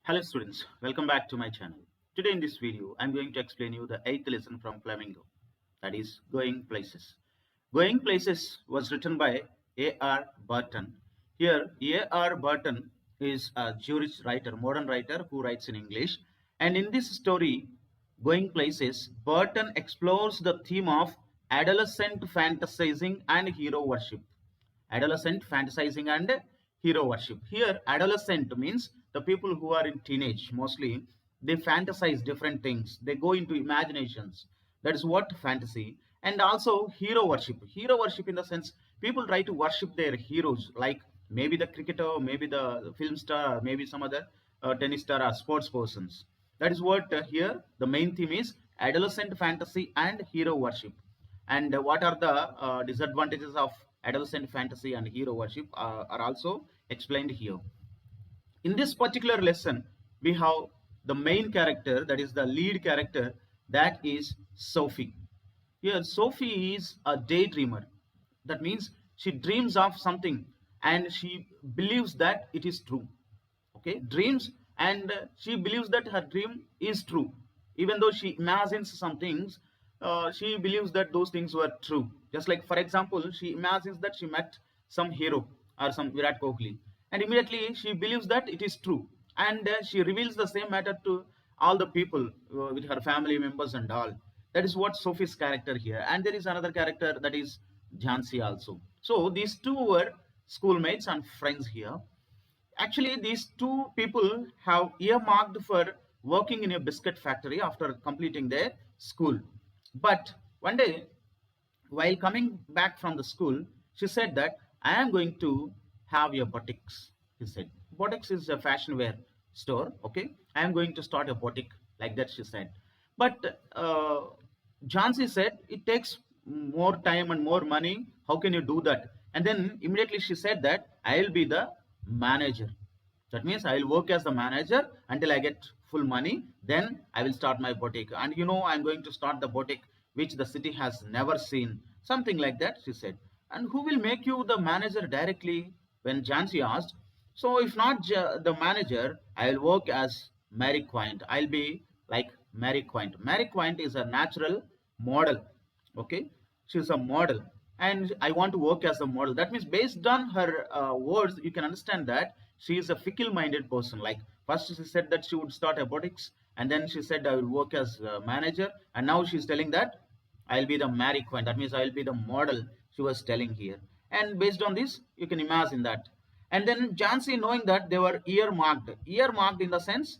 Hello students, welcome back to my channel. Today in this video, I'm going to explain you the 8th lesson from Flamingo, that is Going Places. Going Places was written by A R Barton. Here, A R Barton is a Jewish writer, modern writer who writes in English. And in this story, Going Places, Barton explores the theme of adolescent fantasizing and hero worship. Adolescent fantasizing and hero worship. Here adolescent means the people who are in teenage, mostly they fantasize different things, they go into imaginations. That is what fantasy. And also hero worship in the sense people try to worship their heroes, like maybe the cricketer, maybe the film star, maybe some other tennis star or sports persons. That is what here the main theme is: adolescent fantasy and hero worship. And what are the disadvantages of adolescent fantasy and hero worship are also explained here. In this particular lesson, we have the main character, that is the lead character, that is Sophie. Here Sophie is a daydreamer. That means she dreams of something and she believes that it is true. Okay, dreams, and she believes that her dream is true. Even though she imagines some things, she believes that those things were true. Just like, for example, she imagines that she met some hero or some Virat Kohli, and immediately she believes that it is true, and she reveals the same matter to all the people with her family members and all. That is what Sophie's character here. And there is another character, that is Jhansi also. So these two were schoolmates and friends here. Actually, these two people have earmarked for working in a biscuit factory after completing their school. But one day, while coming back from the school, she said that I am going to have a boutique. He said, boutique is a fashion wear store. Okay, I am going to start a boutique, like that she said. But Jhansi said it takes more time and more money. How can you do that? And then immediately she said that I will be the manager. That means I will work as the manager until I get full money. Then I will start my boutique. And I'm going to start the boutique which the city has never seen. Something like that, she said. And who will make you the manager directly? When Jansi asked. So if not the manager, I will work as Mary Quant. I'll be like Mary Quant. Mary Quant is a natural model. Okay, she's a model, and I want to work as a model. That means based on her words, you can understand that she is a fickle-minded person. Like first she said that she would start a boutiques, and then she said I will work as a manager, and now she's telling that I'll be the Mary Quant. That means I'll be the model she was telling here. And based on this, you can imagine that. And then Jansi, knowing that they were earmarked in the sense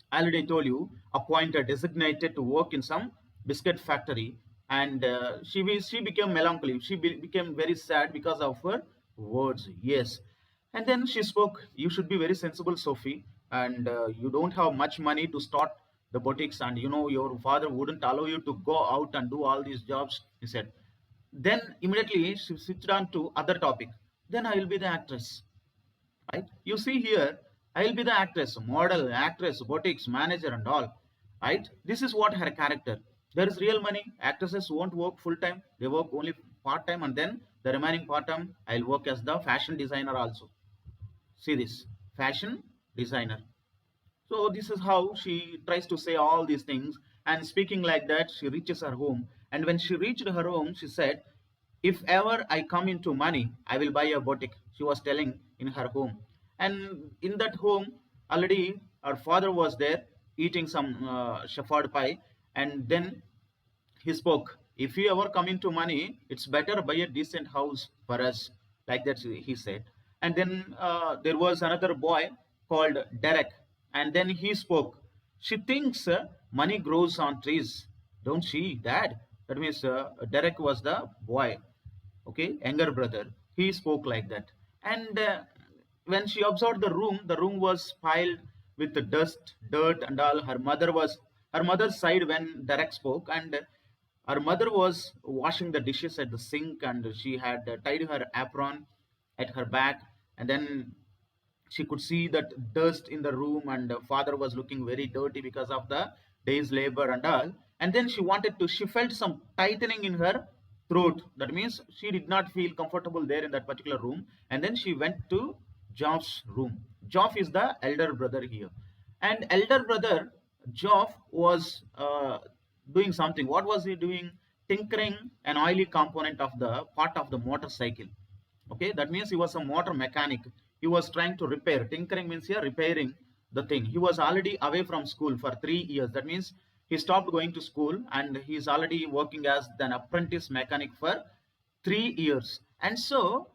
I already told you, appointed, designated to work in some biscuit factory, and she became melancholy. She became very sad because of her words. Yes, and then she spoke. You should be very sensible, Sophie, and you don't have much money to start the boutiques, and your father wouldn't allow you to go out and do all these jobs. He said. Then immediately she switched on to other topic. Then I will be the actress, right? You see here, I'll be the actress, model, actress, boutiques manager and all, right? This is what her character. There is real money. Actresses won't work full time, they work only part time, and then the remaining part time I'll work as the fashion designer also. See this, fashion designer. So this is how she tries to say all these things. And speaking like that, she reaches her home. And when she reached her home, she said, if ever I come into money, I will buy a boutique. She was telling in her home. And in that home, already her father was there eating some shepherd pie. And then he spoke, if you ever come into money, it's better buy a decent house for us. Like that, he said. And then there was another boy called Derek. And then he spoke. She thinks money grows on trees. Don't she, Dad? That means Derek was the boy, okay, younger brother. He spoke like that. And when she observed the room was piled with the dust, dirt, and all. Her mother's side when Derek spoke, and her mother was washing the dishes at the sink, and she had tied her apron at her back, and then she could see that dust in the room, and father was looking very dirty because of the day's labor and all. And then she felt some tightening in her throat. That means she did not feel comfortable there in that particular room. And then she went to Job's room. Joff is the elder brother here, and elder brother Joff was doing something. What was he doing? Tinkering an oily component of the part of the motorcycle. Okay, that means he was a motor mechanic. He was trying to repair. Tinkering means here repairing the thing. He was already away from school for 3 years. That means he stopped going to school and he's already working as an apprentice mechanic for 3 years. And so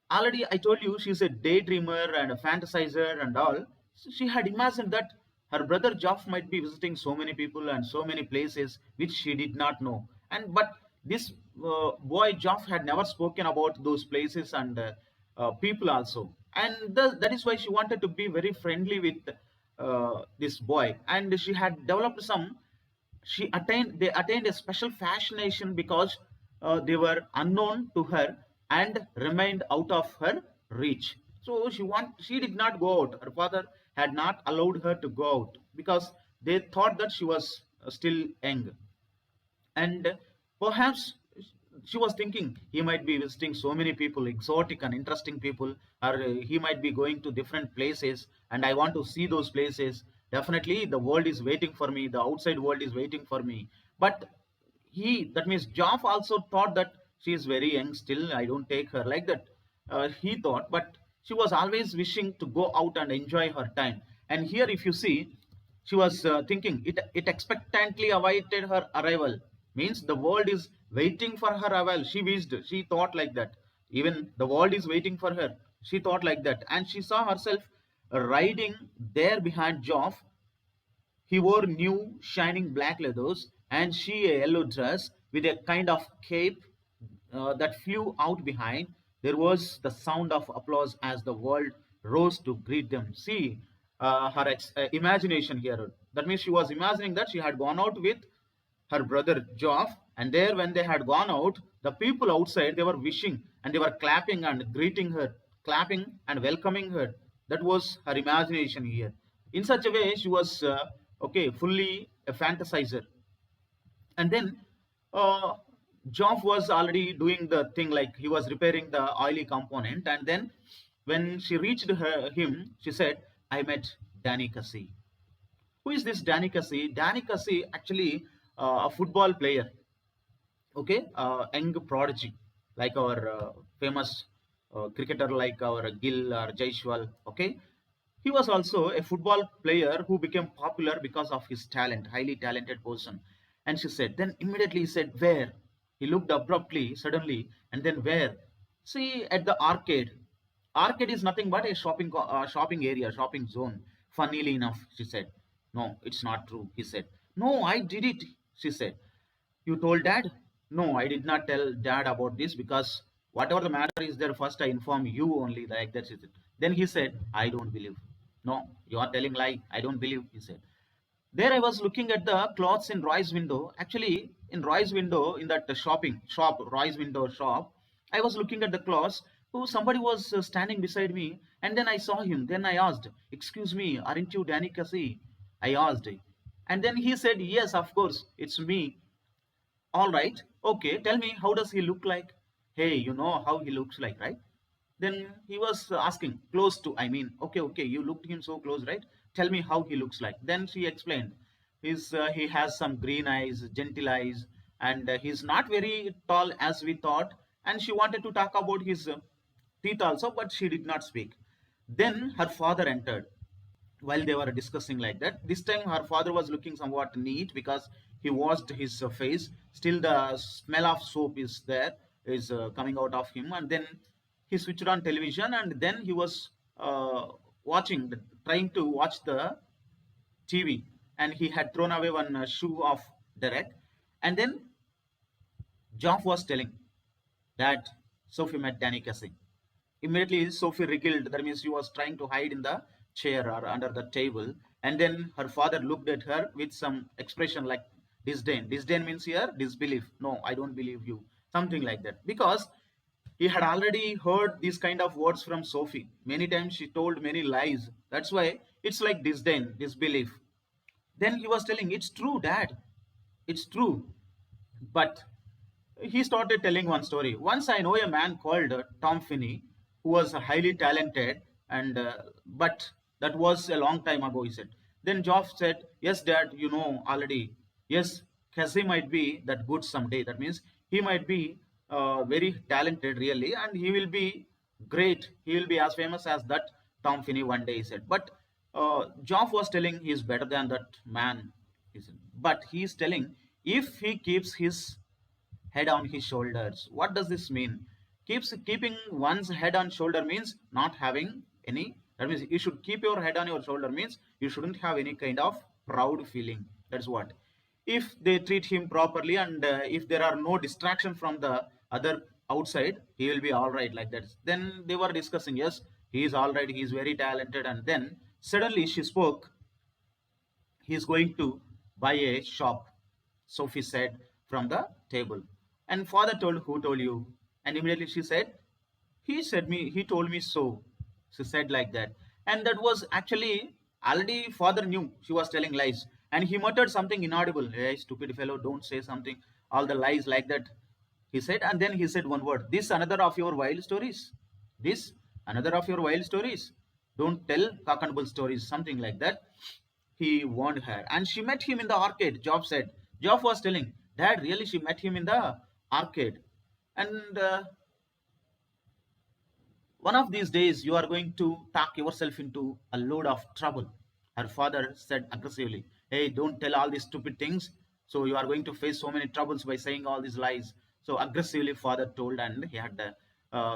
already I told you she's a daydreamer and a fantasizer and all. So she had imagined that her brother Joff might be visiting so many people and so many places which she did not know. And but this boy Joff had never spoken about those places and people also. And that is why she wanted to be very friendly with this boy. And she had developed some they attained a special fascination because they were unknown to her and remained out of her reach. So she did not go out. Her father had not allowed her to go out because they thought that she was still young, and perhaps she was thinking he might be visiting so many people, exotic and interesting people, or he might be going to different places and I want to see those places. Definitely the world is waiting for me, the outside world is waiting for me. But that means Joff also thought that she is very young still, I don't take her like that. He thought, but she was always wishing to go out and enjoy her time. And here if you see, she was thinking it expectantly awaited her arrival. Means the world is waiting for her arrival. She wished, she thought like that. Even the world is waiting for her. She thought like that. And she saw herself riding there behind Joff. He wore new shining black leathers and she a yellow dress with a kind of cape that flew out behind. There was the sound of applause as the world rose to greet them. See her imagination here. That means she was imagining that she had gone out with her brother Joff, and there when they had gone out, the people outside they were wishing and they were clapping and greeting her, clapping and welcoming her. That was her imagination here. In such a way, she was okay, fully a fantasizer. And then uh, Joff was already doing the thing like he was repairing the oily component. And then when she reached him, she said, "I met Danny Cassie." Who is this Danny Cassie? Danny Cassie actually a football player, okay, young prodigy, like our famous cricketer like our Gill or Jaiswal, okay. He was also a football player who became popular because of his talent, highly talented person. And she said, then immediately he said, where? He looked abruptly, suddenly, and then where? See, at the arcade. Arcade is nothing but a shopping area, shopping zone. Funnily enough, she said. No, it's not true, he said. No, I did it, she said. You told dad? No, I did not tell dad about this because whatever the matter is there, first I inform you only, like that is it. Then he said, I don't believe. No, you are telling lie. I don't believe, he said. There I was looking at the clothes in Roy's window. Actually, in Roy's window, in that shopping shop, Roy's window shop, I was looking at the clothes. Who somebody was standing beside me, and then I saw him. Then I asked, "Excuse me, aren't you Danny Cassie?" I asked, and then he said, "Yes, of course, it's me." All right, okay, tell me, how does he look like? Hey, you know how he looks like, right? Then he was asking, close to, I mean, okay, okay, you looked him so close, right? Tell me how he looks like. Then she explained, he has some green eyes, gentle eyes, and he's not very tall as we thought. And she wanted to talk about his teeth also, but she did not speak. Then her father entered while they were discussing like that. This time her father was looking somewhat neat because he washed his face. Still the smell of soap is there, is coming out of him. And then he switched on television and then he was watching, trying to watch the TV. And he had thrown away one shoe of Derek. And then Joff was telling that Sophie met Danny Cassie. Immediately, Sophie wriggled. That means she was trying to hide in the chair or under the table. And then her father looked at her with some expression like disdain. Disdain means here disbelief. No, I don't believe you. Something like that. Because he had already heard these kind of words from Sophie. Many times she told many lies. That's why it's like disdain, disbelief. Then he was telling, it's true, dad. It's true. But he started telling one story. Once I know a man called Tom Finney, who was highly talented. And but that was a long time ago, he said. Then Joff said, yes dad, you know already. Yes, Cassie might be that good someday. That means he might be very talented really, and he will be great. He will be as famous as that Tom Finney one day, he said. But Joff was telling he is better than that man, he said. But he is telling if he keeps his head on his shoulders. What does this mean? Keeping one's head on shoulder means not having any. That means you should keep your head on your shoulder means you shouldn't have any kind of proud feeling. That's what. If they treat him properly and if there are no distraction from the other outside, he will be all right like that. Then they were discussing. Yes, he is all right. He is very talented. And then suddenly she spoke. He is going to buy a shop, Sophie said from the table. And father told, who told you? And immediately she said, he told me so. She said like that. And that was actually already father knew she was telling lies. And he muttered something inaudible. Hey, stupid fellow, don't say something, all the lies like that. He said, and then he said one word, this another of your wild stories. This another of your wild stories. Don't tell cock and bull stories, something like that. He warned her. And she met him in the arcade, Job said. Job was telling, Dad, really, she met him in the arcade. And one of these days, you are going to talk yourself into a load of trouble. Her father said aggressively, hey, don't tell all these stupid things. So you are going to face so many troubles by saying all these lies. So aggressively, father told, and he had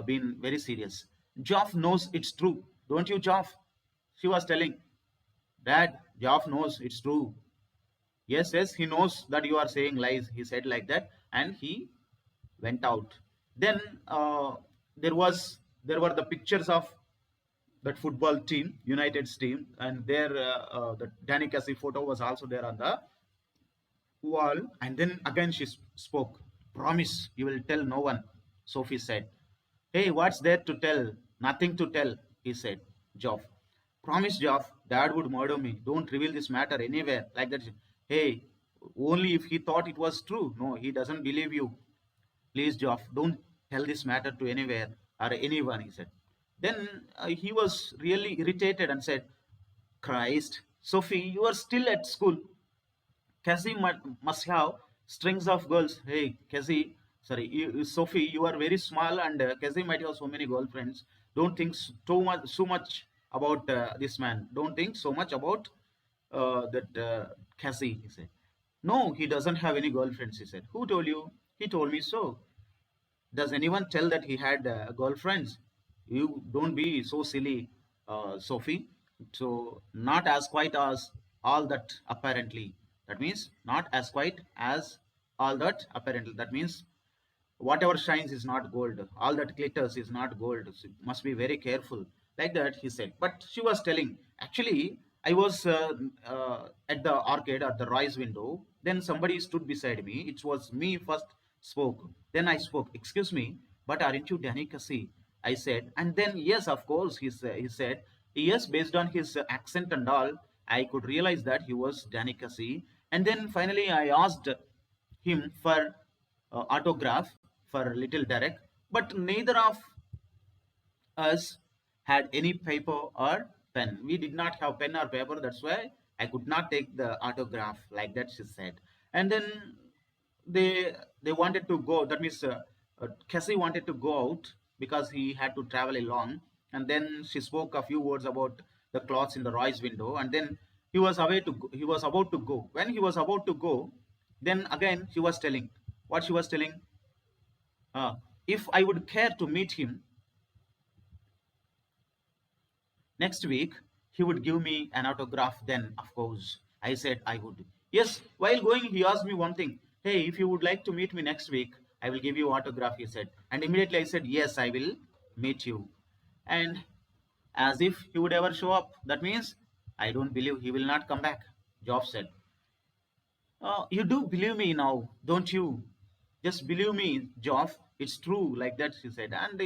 been very serious. Joff knows it's true. Don't you, Joff? She was telling, Dad, Joff knows it's true. Yes, yes, he knows that you are saying lies. He said like that, and he went out. Then there was there were the pictures of that football team, United's team, and there the Danny Cassie photo was also there on the wall. And then again she spoke. Promise you will tell no one, Sophie said. Hey, what's there to tell? Nothing to tell, he said. Joff. Promise, Joff, Dad would murder me. Don't reveal this matter anywhere. Like that. Hey, only if he thought it was true. No, he doesn't believe you. Please, Joff, don't tell this matter to anywhere or anyone, he said. Then he was really irritated and said, Christ, Sophie, you are still at school. Cassie must have strings of girls. Hey, Cassie, sorry, Sophie, you are very small, and Cassie might have so many girlfriends. Don't think so much about this man. Don't think so much about that Cassie. He said, no, he doesn't have any girlfriends. He said, who told you? He told me so. Does anyone tell that he had girlfriends? You don't be so silly, Sophie. So, not as quite as all that apparently. That means not as quite as all that apparently. That means whatever shines is not gold. All that glitters is not gold. So you must be very careful. Like that, he said. But she was telling, actually, I was at the arcade at the rise window. Then somebody stood beside me. It was me first spoke. Then I spoke. Excuse me, but aren't you Danny Cassie? I said. And then, yes, of course, he said. Yes, based on his accent and all, I could realize that he was Danny Cassie. And then finally, I asked him for autograph for little Derek, but neither of us had any paper or pen. We did not have pen or paper. That's why I could not take the autograph like that. She said, and then they wanted to go. That means Cassie wanted to go out because he had to travel along. And then she spoke a few words about the clothes in the Roy's window, and then he was about to go. When he was about to go, then again she was telling what she was telling. If I would care to meet him next week, he would give me an autograph. Then, of course, I said I would. Yes, while going, he asked me one thing. Hey, if you would like to meet me next week, I will give you autograph, he said. And immediately I said, yes, I will meet you. And as if he would ever show up, that means I don't believe he will not come back, Job said. You do believe me now, don't you? Just believe me, Joff. It's true, like that, she said. And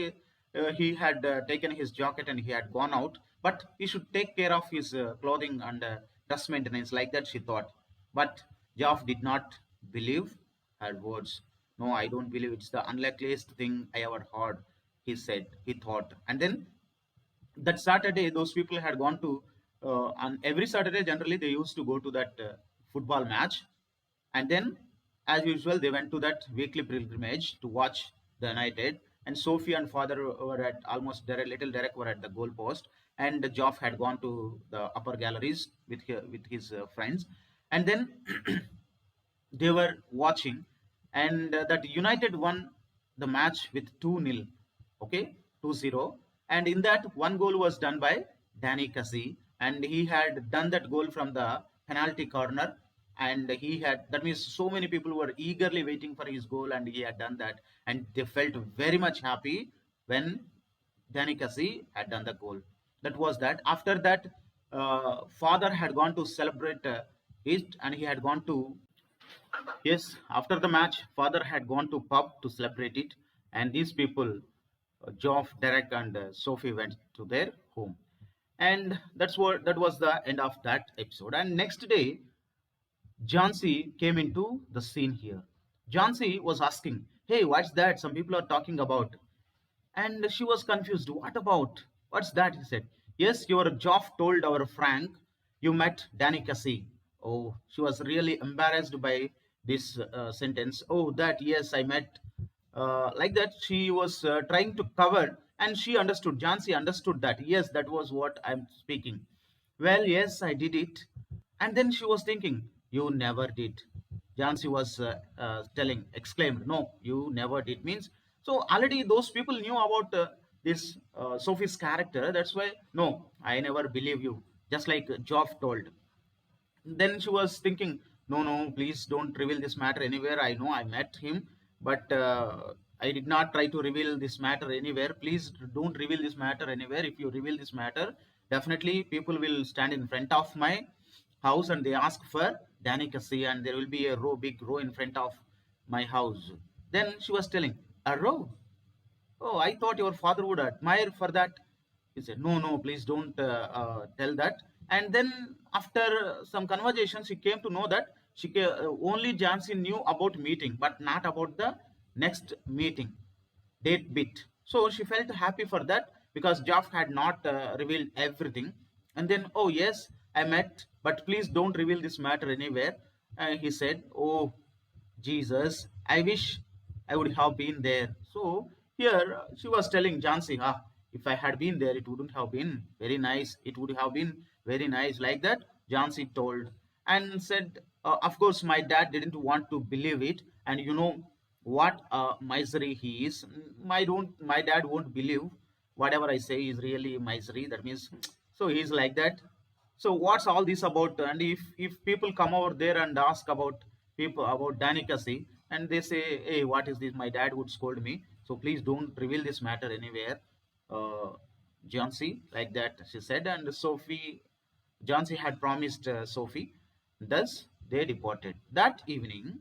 he had taken his jacket and he had gone out, but he should take care of his clothing and dress maintenance, like that, she thought. But Joff did not believe her words. No, I don't believe it's the unlikeliest thing I ever heard, he said, he thought. And then That Saturday, those people had gone to, on every Saturday, generally they used to go to that football match, and then, as usual, they went to that weekly pilgrimage to watch the United. And Sophie and father were at almost Derek, little Derek were at the goal post, and Geoff had gone to the upper galleries with his friends, and then they were watching, and that United won the match with 2-0, okay, 2-0. And in that, one goal was done by Danny Casey, and he had done that goal from the penalty corner. And he had, that means so many people were eagerly waiting for his goal, and he had done that, and they felt very much happy when Danny Casey had done the goal. That was that. After that, father had gone to celebrate it, and he had gone to, yes, after the match, father had gone to pub to celebrate it, and these people, Geoff, Derek, and Sophie went to their home, and that was the end of that episode. And next day, Jansi came into the scene here. Jansi was asking, "Hey, what's that? Some people are talking about." And she was confused. What about? What's that? He said. Yes, your Joff told our Frank you met Danny Cassie. Oh, she was really embarrassed by this sentence. Oh, that, yes, I met. Like that, she was trying to cover, and she understood. Jansi understood that. Yes, that was what I'm speaking. Well, yes, I did it. And then she was thinking, you never did. Jansi was exclaimed, no, you never did. Means, so already those people knew about this Sophie's character. That's why, no, I never believe you. Just like Joff told. Then she was thinking, no, no, please don't reveal this matter anywhere. I know I met him, but I did not try to reveal this matter anywhere. Please don't reveal this matter anywhere. If you reveal this matter, definitely people will stand in front of my house and they ask for delicacy, and there will be a big row in front of my house. Then she was telling, a row? Oh, I thought your father would admire for that. He said, no, no, please don't tell that. And then after some conversation, she came to know that only Jansi knew about meeting, but not about the next meeting date bit. So she felt happy for that because Jeff had not revealed everything. And then, oh yes, I met, but please don't reveal this matter anywhere. He said, oh Jesus, I wish I would have been there. So here she was telling Jansi, ah, if I had been there, it wouldn't have been very nice. It would have been very nice. Like that, Jansi told and said, of course, my dad didn't want to believe it. And you know what misery he is. My dad won't believe whatever I say is really misery. That means, so he's like that. So what's all this about? And if people come over there and ask about people about delicacy, and they say, hey, what is this? My dad would scold me. So please don't reveal this matter anywhere. Uh, Johnsy, like that, she said. And Sophie, Johnsy had promised Sophie. Thus, they departed. That evening,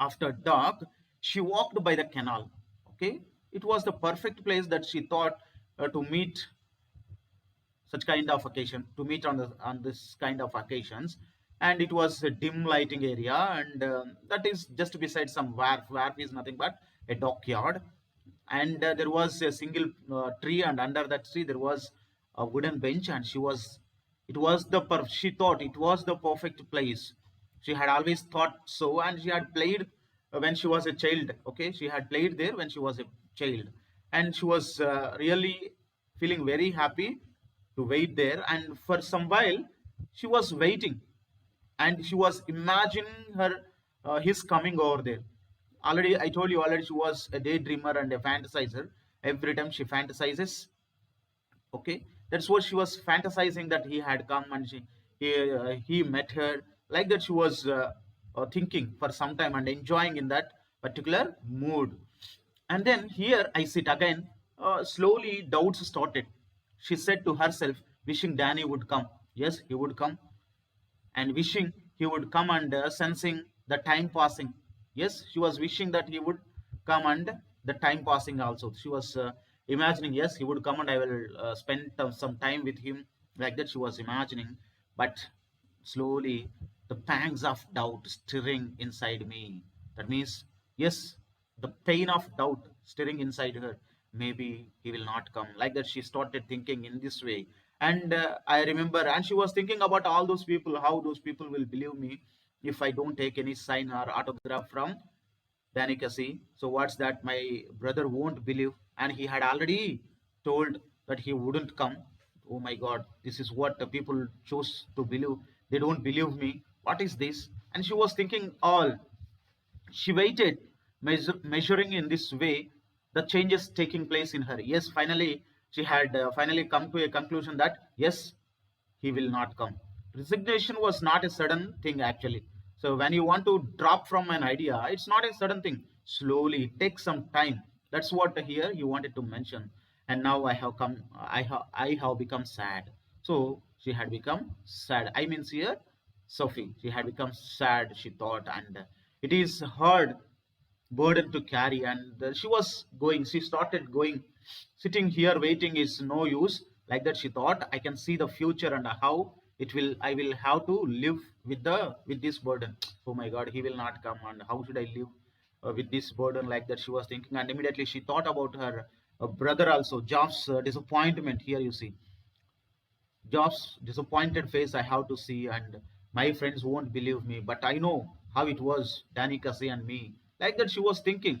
after dark, she walked by the canal. Okay, it was the perfect place that she thought to meet such kind of occasion, to meet on this kind of occasions. And it was a dim lighting area, and that is just beside some wharf is nothing but a dockyard. And there was a single tree, and under that tree there was a wooden bench, and she thought it was the perfect place. She had always thought so, and she had played when she was a child. Okay, she had played there when she was a child, and she was really feeling very happy to wait there. And for some while she was waiting, and she was imagining her his coming over there. Already I told you already, she was a daydreamer and a fantasizer. Every time she fantasizes, okay, that's what she was fantasizing, that he had come and he met her. Like that, she was thinking for some time and enjoying in that particular mood. And then here I sit again. Slowly doubts started. She said to herself, wishing Danny would come. Yes, he would come, and wishing he would come, and sensing the time passing. Yes, she was wishing that he would come, and the time passing also. She was imagining, yes, he would come and I will spend some time with him. Like that, she was imagining. But slowly, the pangs of doubt stirring inside me. That means, yes, the pain of doubt stirring inside her. maybe he will not come. Like that, she started thinking in this way. And I remember, and she was thinking about all those people, how those people will believe me if I don't take any sign or autograph from Danikasi. So what's that? My brother won't believe, and he had already told that he wouldn't come. Oh my God, this is what the people choose to believe. They don't believe me. What is this? And she was thinking all. She waited, measuring in this way the changes taking place in her. Yes, finally, she had finally come to a conclusion that yes, he will not come. Resignation was not a sudden thing, actually. So, when you want to drop from an idea, it's not a sudden thing. Slowly, it takes some time. That's what here you wanted to mention. And now I have become sad. So, she had become sad. I mean, here, Sophie, she had become sad, she thought, and it is hard burden to carry. And she started going. Sitting here waiting is no use. Like that, she thought, I can see the future and how I will have to live with this burden. Oh my God, he will not come, and how should I live with this burden? Like that, she was thinking. And immediately she thought about her brother also, Job's disappointment. Here you see Job's disappointed face I have to see, and my friends won't believe me, but I know how it was, Danny Cassie and me. Like that, she was thinking.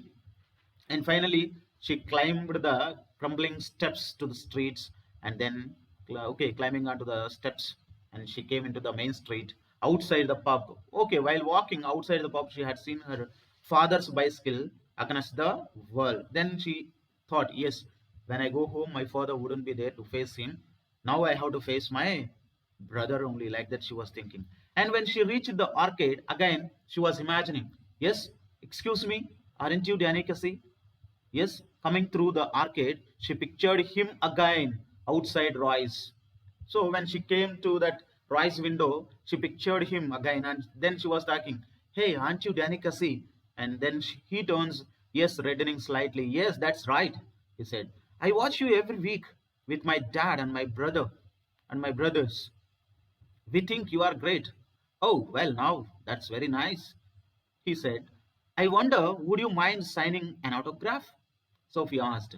And finally, she climbed the crumbling steps to the streets, and then, okay, climbing onto the steps, and she came into the main street outside the pub. Okay, while walking outside the pub, she had seen her father's bicycle against the wall. Then she thought, yes, when I go home, my father wouldn't be there to face him. Now I have to face my brother only. Like that, she was thinking. And when she reached the arcade, again, she was imagining, yes, excuse me, aren't you Danny Cassie? Yes, coming through the arcade, she pictured him again outside Roy's. So when she came to that Roy's window, she pictured him again, and then she was talking, hey, aren't you Danny Cassie? And then he turns, yes, reddening slightly. Yes, that's right, he said. I watch you every week with my dad and my brother and my brothers. We think you are great. Oh, well, now that's very nice, he said. I wonder, would you mind signing an autograph? Sophie asked.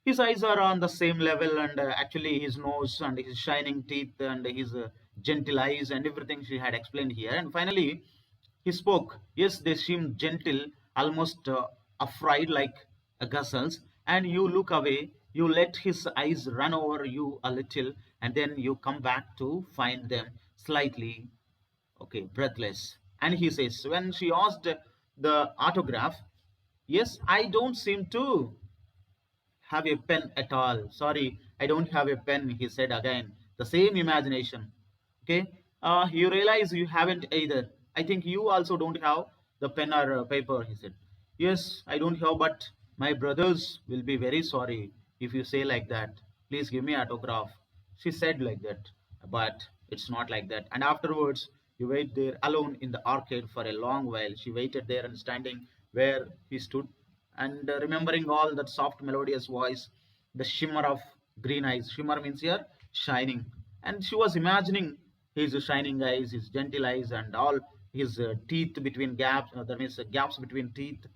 His eyes are on the same level, and actually, his nose and his shining teeth and his gentle eyes and everything she had explained here. And finally, he spoke. Yes, they seemed gentle, almost afraid like gazelles. And you look away, you let his eyes run over you a little, and then you come back to find them slightly, okay, breathless. And he says, when she asked the autograph, yes, I don't seem to have a pen at all. Sorry, I don't have a pen, he said again. The same imagination. Okay, you realize you haven't either. I think you also don't have the pen or paper, he said. Yes, I don't have, but my brothers will be very sorry if you say like that. Please give me autograph. She said like that, but it's not like that. And afterwards, you wait there alone in the arcade for a long while. She waited there and standing where he stood, and remembering all that soft melodious voice, the shimmer of green eyes. Shimmer means here shining. And she was imagining his shining eyes, his gentle eyes, and all his teeth between gaps, that means gaps between teeth.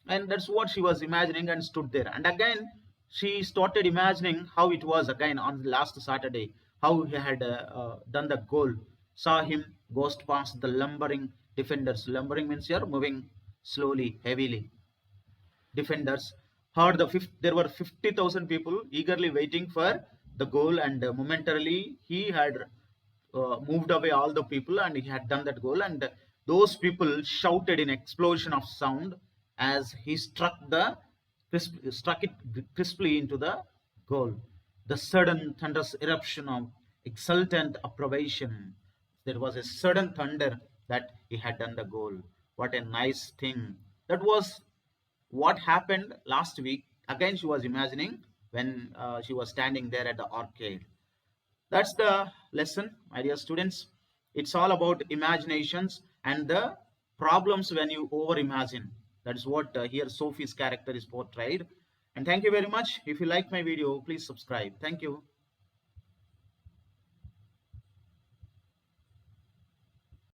And that's what she was imagining, and stood there. And again, she started imagining how it was again on last Saturday, how he had done the goal. Saw him ghost past the lumbering defenders. Lumbering means here moving slowly, heavily. Defenders heard there were 50,000 people eagerly waiting for the goal, and momentarily he had moved away all the people, and he had done that goal. And those people shouted in explosion of sound as he struck it crisply into the goal. The sudden thunderous eruption of exultant approbation. There was a sudden thunder that he had done the goal. What a nice thing! That was what happened last week. Again, she was imagining when she was standing there at the arcade. That's the lesson, my dear students. It's all about imaginations and the problems when you over imagine. That is what here Sophie's character is portrayed. And thank you very much. If you like my video, please subscribe. Thank you.